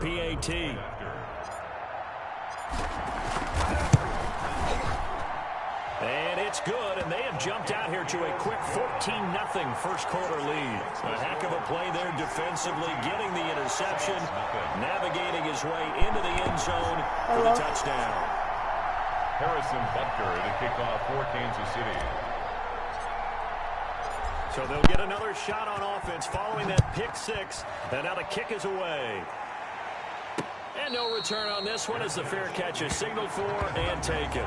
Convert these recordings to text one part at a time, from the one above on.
PAT. And it's good, and they have jumped out here to a quick 14-0 first quarter lead. A heck of a play there defensively, getting the interception, navigating his way into the end zone for the touchdown. Harrison Butker to kick off for Kansas City. So they'll get another shot on offense following that pick six, and now the kick is away. And no return on this one as the fair catch is signaled for and taken.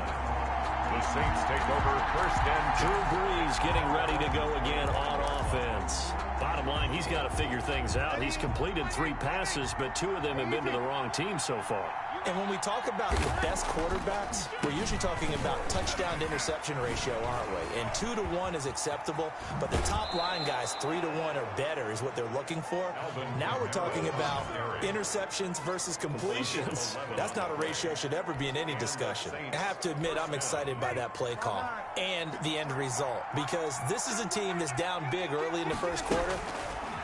The Saints take over first and Drew Brees getting ready to go again on offense. Bottom line, he's got to figure things out. He's completed 3 passes, but 2 of them have been to the wrong team so far. And when we talk about the best quarterbacks, we're usually talking about touchdown to interception ratio, aren't we? And 2 to 1 is acceptable, but the top line guys 3 to 1 or better is what they're looking for. Now we're talking about interceptions versus completions. That's not a ratio should ever be in any discussion. I have to admit I'm excited by that play call and the end result, because this is a team that's down big early in the first quarter.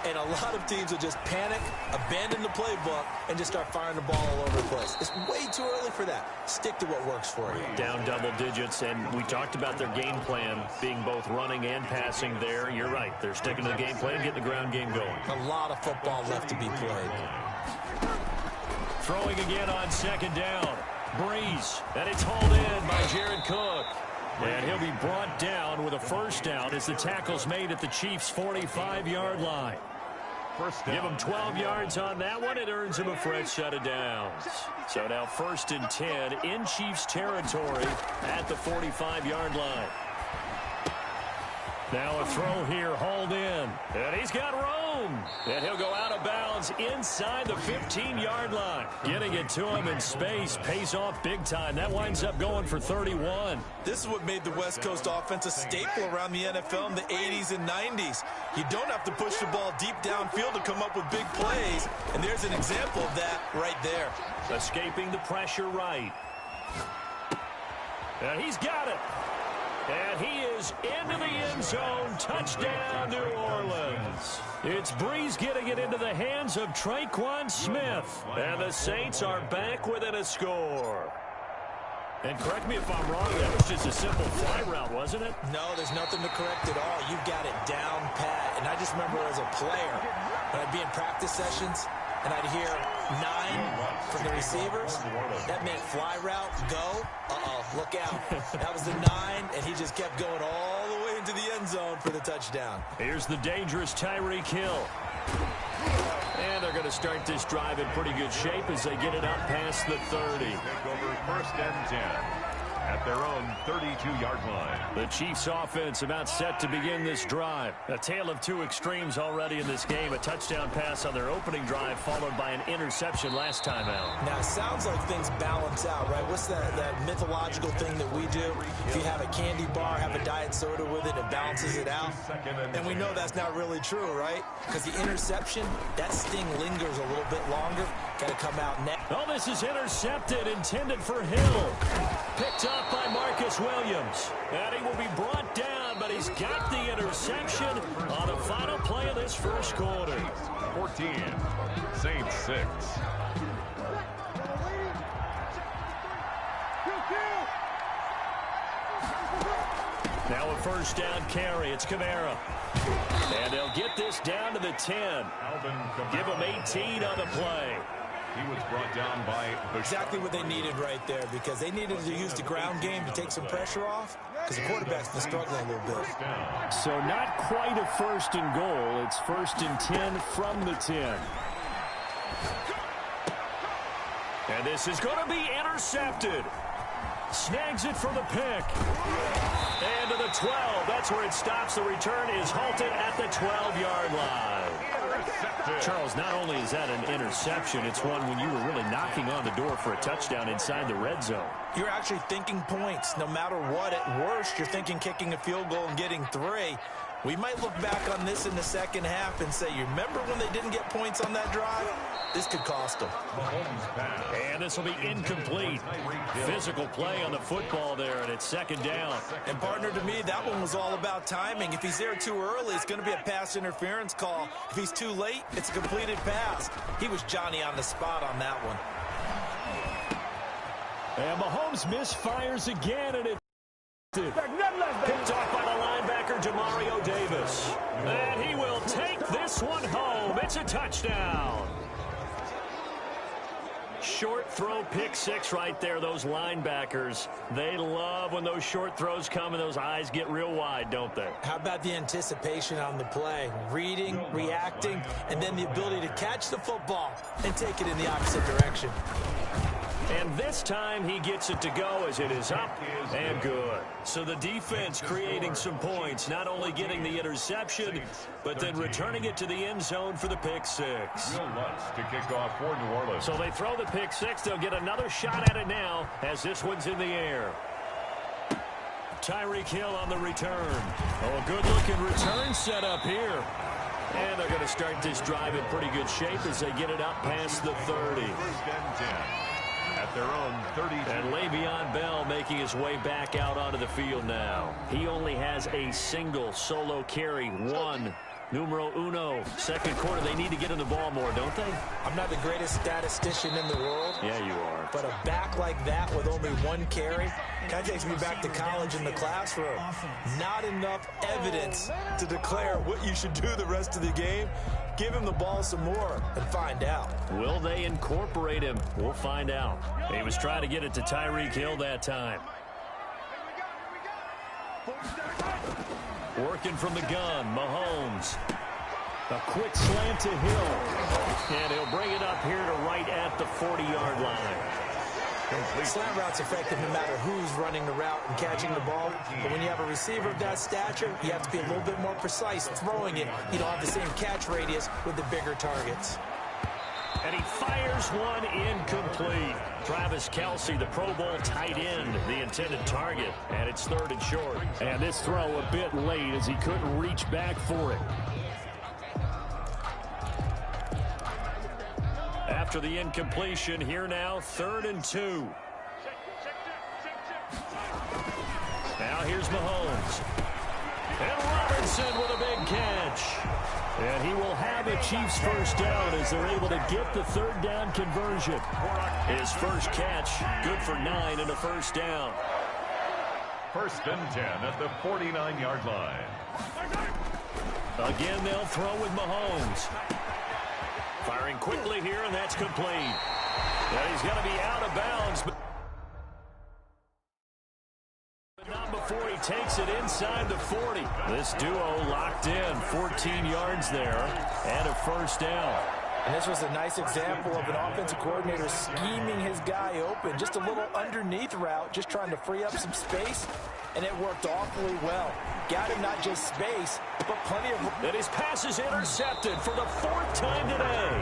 And a lot of teams will just panic, abandon the playbook, and just start firing the ball all over the place. It's way too early for that. Stick to what works for you. Down double digits, and we talked about their game plan being both running and passing there. You're right. They're sticking to the game plan, getting the ground game going. A lot of football left to be played. Throwing again on second down. Brees, and it's hauled in by Jared Cook. And he'll be brought down with a first down as the tackle's made at the Chiefs' 45-yard line. Give him 12 yards on that one. It earns him a fresh set of downs. So now 1st and 10 in Chiefs territory at the 45-yard line. Now a throw here, hauled in. And he's got room. And he'll go out of bounds inside the 15-yard line. Getting it to him in space pays off big time. That winds up going for 31. This is what made the West Coast offense a staple around the NFL in the 80s and 90s. You don't have to push the ball deep downfield to come up with big plays. And there's an example of that right there. Escaping the pressure right. And he's got it. And he is into the end zone. Touchdown, New Orleans. It's Brees getting it into the hands of Traquan Smith. And the Saints are back within a score. And correct me if I'm wrong, that was just a simple fly route, wasn't it? No, there's nothing to correct at all. You've got it down pat. And I just remember as a player, when I'd be in practice sessions, and I'd hear 9 from the receivers. That meant fly route, go. Look out. That was the 9, and he just kept going all the way into the end zone for the touchdown. Here's the dangerous Tyreek Hill. And they're going to start this drive in pretty good shape as they get it up past the 30. take over 1st and 10 at their own 32-yard line. The Chiefs offense about set to begin this drive. A tale of 2 extremes already in this game. A touchdown pass on their opening drive followed by an interception last time out. Now, it sounds like things balance out, right? What's that mythological thing that we do? If you have a candy bar, have a diet soda with it, it balances it out. And we know that's not really true, right? Because the interception, that sting lingers a little bit longer. Got to come out next. Oh, this is intercepted, intended for Hill. Picked up by Marcus Williams. And he will be brought down, but he's got the interception on the final play of this first quarter. 14, Saints 6. Now a first down carry. It's Kamara. And they'll get this down to the 10. Give him 18 on the play. He was brought down by exactly what they needed right there, because they needed to use the ground game to take some pressure off, because the quarterback's been struggling a little bit. So not quite a 1st and goal. It's 1st and 10 from the 10. And this is going to be intercepted. Snags it for the pick. And to the 12. That's where it stops. The return is halted at the 12-yard line. Charles, not only is that an interception, it's one when you were really knocking on the door for a touchdown inside the red zone. You're actually thinking points. No matter what, at worst, you're thinking kicking a field goal and getting 3. We might look back on this in the second half and say, you remember when they didn't get points on that drive? This could cost them. And this will be incomplete. Physical play on the football there, and it's second down. And, partner, to me, that one was all about timing. If he's there too early, it's going to be a pass interference call. If he's too late, it's a completed pass. He was Johnny on the spot on that one. And Mahomes misfires again, and it's picked off by the linebacker, Demario Davis. And he will take this one home. It's a touchdown. Short throw, pick six right there. Those linebackers, they love when those short throws come and those eyes get real wide, don't they? How about the anticipation on the play? Reading, reacting, and then the ability to catch the football and take it in the opposite direction. And this time he gets it to go as it is up and good. So the defense creating some points, not only getting the interception, but then returning it to the end zone for the pick six. To kick off for New Orleans. So they throw the pick six. They'll get another shot at it now as this one's in the air. Tyreek Hill on the return. Oh, good-looking return set up here. And they're going to start this drive in pretty good shape as they get it up past the 30. First and 10. At their own 30. And Le'Veon Bell making his way back out onto the field now. He only has a single solo carry. One. Numero uno. Second quarter, they need to get him the ball more, don't they? I'm not the greatest statistician in the world. Yeah, you are. But a back like that with only one carry kind of takes me back to college in the classroom. Not enough evidence to declare what you should do the rest of the game. Give him the ball some more and find out. Will they incorporate him? We'll find out. He was trying to get it to Tyreek Hill that time. Working from the gun, Mahomes. A quick slant to Hill. And he'll bring it up here to right at the 40-yard line. Slant route's effective no matter who's running the route and catching the ball. But when you have a receiver of that stature, you have to be a little bit more precise throwing it. You don't have the same catch radius with the bigger targets. And he fires one incomplete. Travis Kelce, the Pro Bowl tight end, the intended target. And it's third and short. And this throw a bit late as he couldn't reach back for it. After the incompletion, here now, 3rd and 2. Now here's Mahomes. And Robinson with a big catch. And he will have a Chiefs first down as they're able to get the third down conversion. His first catch, good for 9 and a first down. First and 10 at the 49-yard line. Again, they'll throw with Mahomes. Firing quickly here, and that's complete. And he's going to be out of bounds. But not before he takes it inside the 40. This duo locked in, 14 yards there, and a first down. And this was a nice example of an offensive coordinator scheming his guy open. Just a little underneath route, just trying to free up some space, and it worked awfully well. Got him not just space, but plenty of... And his pass is intercepted for the 4th time today.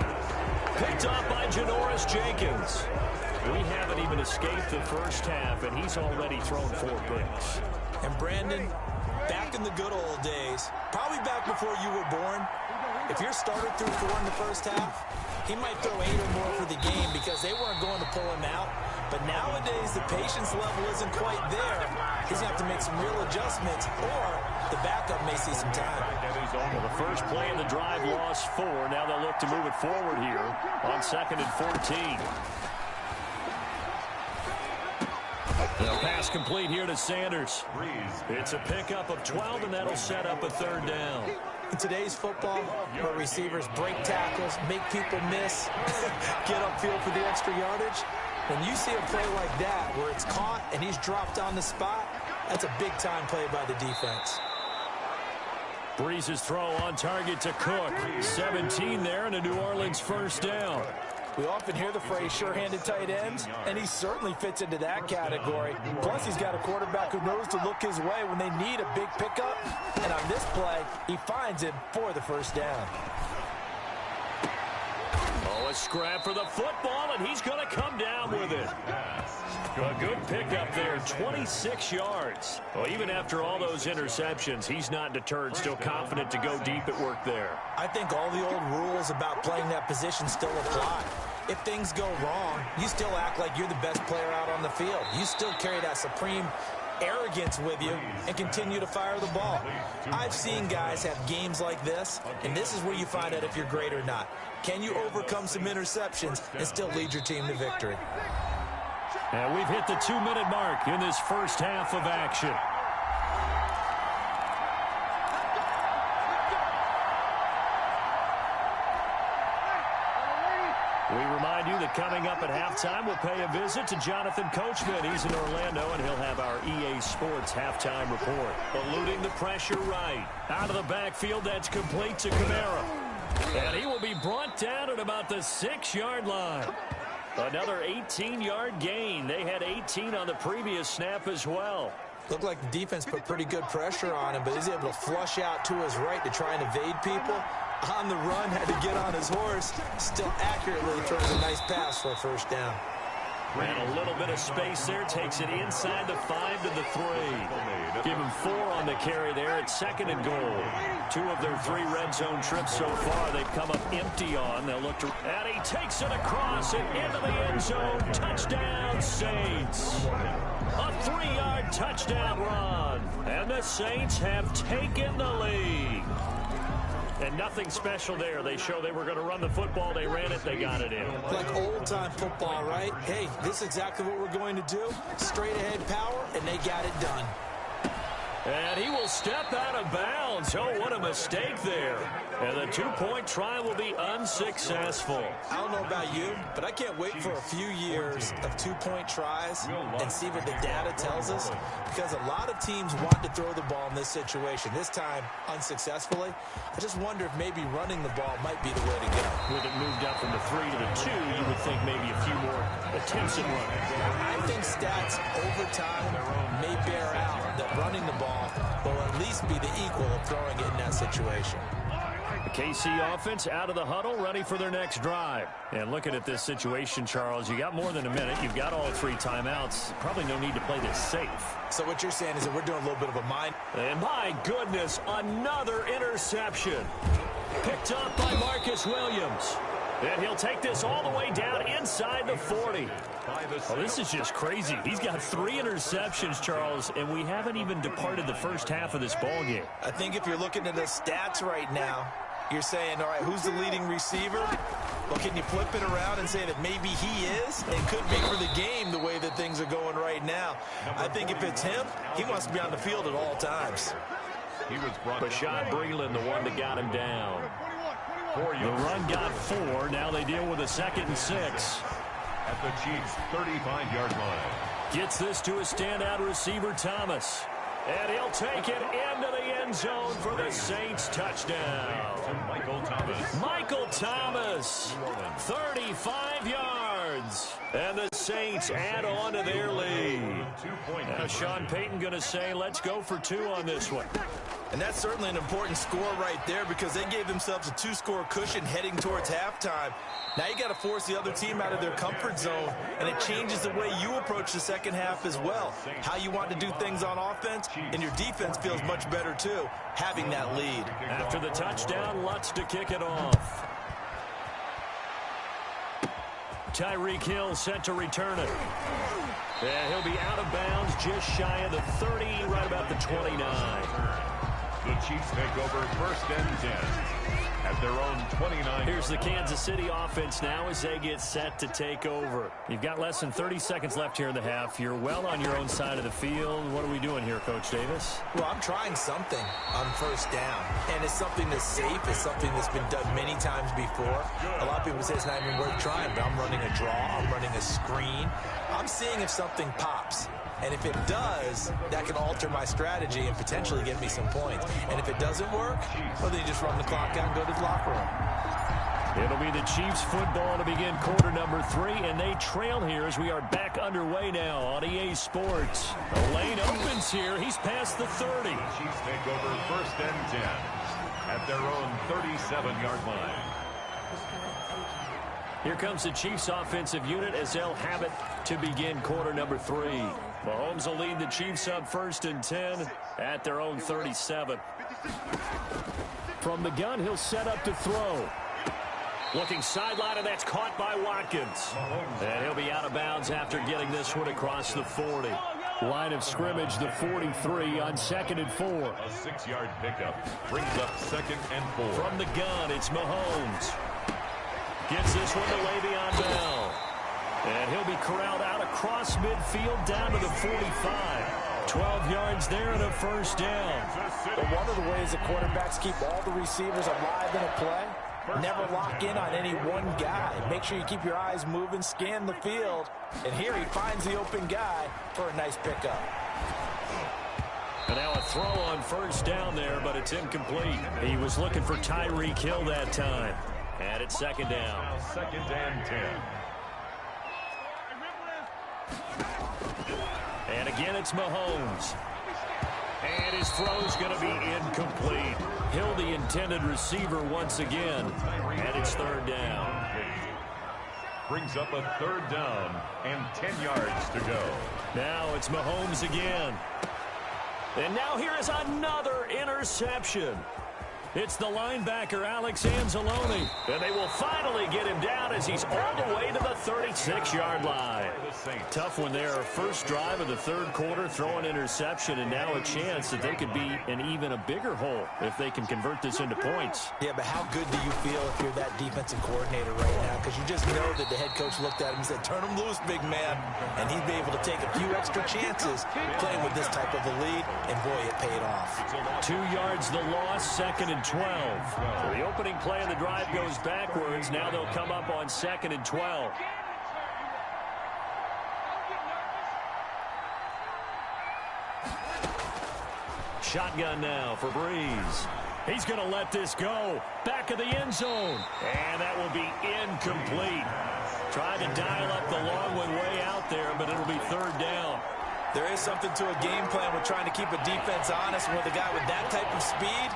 Picked off by Janoris Jenkins. We haven't even escaped the first half, and he's already thrown 4 picks. And Brandon, back in the good old days, probably back before you were born, if your starter threw 4 in the first half, he might throw 8 or more for the game because they weren't going to pull him out. But nowadays, the patience level isn't quite there. He's going to have to make some real adjustments, or the backup may see some time. Well, the first play of the drive lost 4. Now they'll look to move it forward here on 2nd and 14. The pass complete here to Sanders. It's a pickup of 12, and that'll set up a 3rd down. In today's football, where receivers break tackles, make people miss, get upfield for the extra yardage, when you see a play like that where it's caught and he's dropped on the spot, that's a big-time play by the defense. Breeze's throw on target to Cook. 17 there and a New Orleans first down. We often hear the phrase sure-handed tight ends, and he certainly fits into that category. Plus, he's got a quarterback who knows to look his way when they need a big pickup. And on this play, he finds him for the first down. Oh, a scrap for the football, and he's going to come down with it. A good pickup there, 26 yards. Well, even after all those interceptions, he's not deterred, still confident to go deep at work there. I think all the old rules about playing that position still apply. If things go wrong, you still act like you're the best player out on the field. You still carry that supreme arrogance with you and continue to fire the ball. I've seen guys have games like this, and this is where you find out if you're great or not. Can you overcome some interceptions and still lead your team to victory? And we've hit the 2-minute mark in this first half of action. We remind you that coming up at halftime, we'll pay a visit to Jonathan Coachman. He's in Orlando, and he'll have our EA Sports halftime report. Eluding the pressure right. Out of the backfield, that's complete to Kamara. And he will be brought down at about the 6-yard line. Another 18-yard gain. They had 18 on the previous snap as well. Looked like the defense put pretty good pressure on him, but he's able to flush out to his right to try and evade people. On the run, had to get on his horse. Still accurately throws a nice pass for a first down. And a little bit of space there. Takes it inside the 5 to the 3. Give him 4 on the carry there at 2nd and goal. 2 of their 3 red zone trips so far they've come up empty on. They'll look to... And he takes it across and into the end zone. Touchdown, Saints. A 3-yard touchdown run. And the Saints have taken the lead. And nothing special there. They show they were going to run the football. They ran it. They got it in. Like old-time football, right? Hey, this is exactly what we're going to do. Straight-ahead power, and they got it done. And he will step out of bounds. Oh, what a mistake there. And the 2-point try will be unsuccessful. I don't know about you, but I can't wait for a few years of 2-point tries and see what the data tells us, because a lot of teams want to throw the ball in this situation. This time, unsuccessfully. I just wonder if maybe running the ball might be the way to go. With it moved up from the 3 to the 2, you would think maybe a few more attempts at running. I think stats over time may bear out that running the ball will at least be the equal of throwing it in that situation. The KC offense out of the huddle, ready for their next drive. And looking at this situation, Charles, you got more than a minute. You've got all 3 timeouts. Probably no need to play this safe. So what you're saying is that we're doing a little bit of a mind. And my goodness, another interception. Picked up by Marcus Williams. And he'll take this all the way down inside the 40. Oh, this is just crazy. He's got 3 interceptions, Charles, and we haven't even departed the first half of this ball game. I think if you're looking at the stats right now, you're saying, all right, who's the leading receiver? Well, can you flip it around and say that maybe he is? It could be for the game the way that things are going right now. I think if it's him, he wants to be on the field at all times. Bashad Breeland, the one that got him down. The run got 4. Now they deal with a 2nd and 6. At the Chiefs' 35-yard line. Gets this to a standout receiver, Thomas. And he'll take it into the end zone for the Saints touchdown. Michael Thomas. Michael Thomas, 35 yards. And the Saints add on to their lead. Now Sean Payton going to say, let's go for 2 on this one. And that's certainly an important score right there, because they gave themselves a 2-score cushion heading towards halftime. Now you got to force the other team out of their comfort zone, and it changes the way you approach the second half as well. How you want to do things on offense, and your defense feels much better too, having that lead. After the touchdown, Lutz to kick it off. Tyreek Hill set to return it. And he'll be out of bounds just shy of the 30, right about the 29. The Chiefs take over 1st and 10 at their own 29. Here's the Kansas City offense now as they get set to take over. You've got less than 30 seconds left here in the half. You're well on your own side of the field. What are we doing here, Coach Davis? Well, I'm trying something on first down, and it's something that's safe. It's something that's been done many times before. A lot of people say it's not even worth trying, but I'm running a draw. I'm running a screen. I'm seeing if something pops. And if it does, that can alter my strategy and potentially get me some points. And if it doesn't work, well, then you just run the clock out and go to the locker room. It'll be the Chiefs football to begin quarter number 3, and they trail here as we are back underway now on EA Sports. The lane opens here. He's past the 30. Chiefs take over 1st and 10 at their own 37-yard line. Here comes the Chiefs offensive unit as they'll have it to begin quarter number 3. Mahomes will lead the Chiefs up 1st and 10 at their own 37. From the gun, he'll set up to throw. Looking sideline, and that's caught by Watkins. And he'll be out of bounds after getting this one across the 40. Line of scrimmage, the 43 on 2nd and 4. A 6-yard pickup brings up 2nd and 4. From the gun, it's Mahomes. Gets this one to Le'Veon Bell. And he'll be corralled out across midfield down to the 45. 12 yards there and a 1st down. But one of the ways the quarterbacks keep all the receivers alive in a play, never lock in on any one guy. Make sure you keep your eyes moving, scan the field. And here he finds the open guy for a nice pickup. And now a throw on 1st down there, but it's incomplete. He was looking for Tyreek Hill that time. And it's 2nd down. Now 2nd and 10. And again, it's Mahomes. And his throw's going to be incomplete. Hill, the intended receiver once again. And it's 3rd down. Brings up a 3rd down and 10 yards to go. Now it's Mahomes again. And now here is another interception. It's the linebacker, Alex Anzalone. And they will finally get him down as he's all the way to the 36-yard line. Tough one there. First drive of the 3rd quarter, throw an interception, and now a chance that they could be in even a bigger hole if they can convert this into points. Yeah, but how good do you feel if you're that defensive coordinator right now? Because you just know that the head coach looked at him and said, turn him loose, big man. And he'd be able to take a few extra chances playing with this type of a lead, and boy, it paid off. 2 yards the loss, 2nd and 12. So the opening play of the drive goes backwards. Now they'll come up on 2nd and 12. Shotgun now for Breeze. He's going to let this go. Back of the end zone. And that will be incomplete. Tried to dial up the long one way out there, but it'll be 3rd down. There is something to a game plan with trying to keep a defense honest. And with a guy with that type of speed,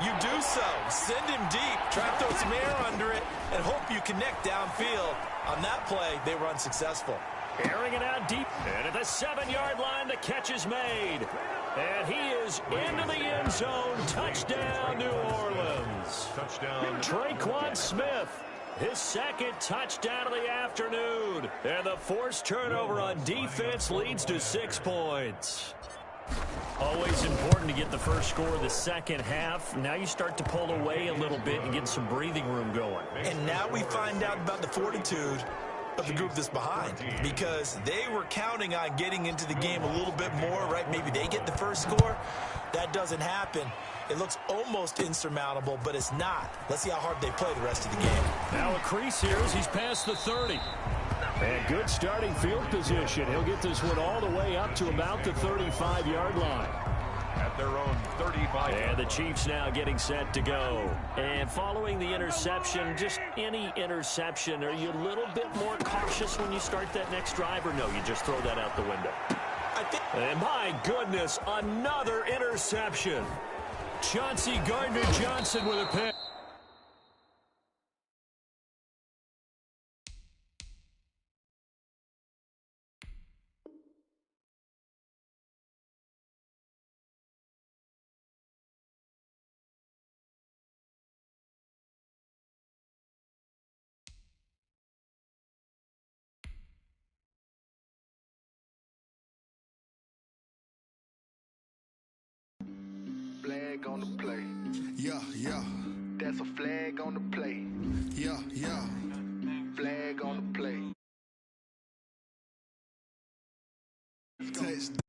you do so. Send him deep. Try to throw some air under it and hope you connect downfield. On that play, they were unsuccessful. Airing it out deep. And at the 7-yard line, the catch is made. And he is into the end zone. Touchdown, New Orleans. Touchdown. Traquan Smith. His 2nd touchdown of the afternoon. And the forced turnover on defense leads to 6 points. Always important to get the first score of the second half. Now you start to pull away a little bit and get some breathing room going. And now we find out about the fortitude of the group that's behind, because they were counting on getting into the game a little bit more, right? Maybe they get the first score. That doesn't happen. It looks almost insurmountable, but it's not. Let's see how hard they play the rest of the game. Now a crease here as he's past the 30. And good starting field position. He'll get this one all the way up to about the 35-yard line. At their own 35. And the Chiefs now getting set to go. And following the interception, just any interception, are you a little bit more cautious when you start that next drive, or no, you just throw that out the window? And my goodness, another interception. Chauncey Gardner-Johnson with a pick. Flag on the play. Yeah, yeah. That's a flag on the play. Yeah, yeah. Flag on the play. Touchdown.